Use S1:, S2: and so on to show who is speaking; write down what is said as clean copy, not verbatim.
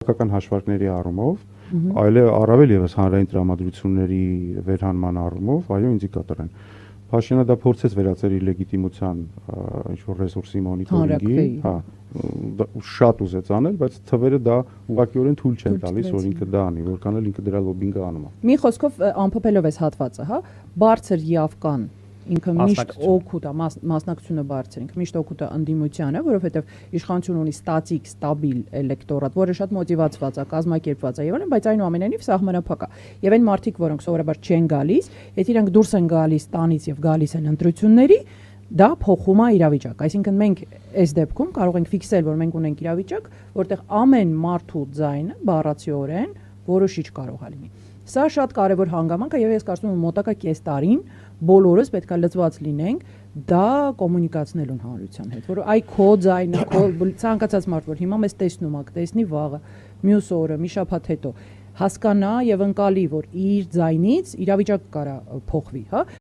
S1: Քաղաքական հաշվարկների առումով, այլ առավել եւս հանրային տրամադրությունների վերհանման առումով, այո, ինդիկատոր են։ Փաշինյանը դա փորձեց վերածել իր լեգիտիմության ինչ-որ ռեսուրսի մոնիտորինգի, հա, շատ ուզեց անել, բայց թվերը դա ուղղակիորեն թույլ չեն տալիս, որ ինքը դա անի, որքան էլ ինքը դրա լոբինգը անում է։
S2: Մի խոսքով ամփոփելով այս հատվածը, հա, բարձր յավկան ինքը միշտ օգուտ է, մասնակցությունը բարձր, ինքը միշտ օգուտ է ընդդիմությանը, որովհետև իշխանություն ունի ստատիկ, ստաբիլ էլեկտորատ, որը շատ մոտիվացված է, կազմակերպված է եւ այլն, բայց այնուամենայնիվ սահմանափակ է։ Եվ այն մարդիկ, որոնք սովորաբար չեն գալիս, եթե իրենք դուրս են գալիս տանից եւ գալիս են ընտրությունների, դա փոխում է իրավիճակ։ Այսինքն մենք այս դեպքում կարող ենք ֆիքսել, որ մենք ունենք իրավիճակ, որտեղ ամեն մարդու ձայնը բառացիորեն որոշիչ կարող է լինի։ Սա շատ կարևոր հանգամանք է եւ ես կարծում եմ մոտակա կես տարին բոլորս պետք է լծված լինենք դա կոմունիկացնելուն հանրության հետ, որ այ քո ձայնը, քո ցանկացած մարդ, որ հիմա մեզ տեսնում է, կտեսնի վաղը, մյուս օրը, մի շաբաթ հետո հասկանա եւ ընկալի, որ իր ձայնից իրավիճակը կարա փոխվի, հա։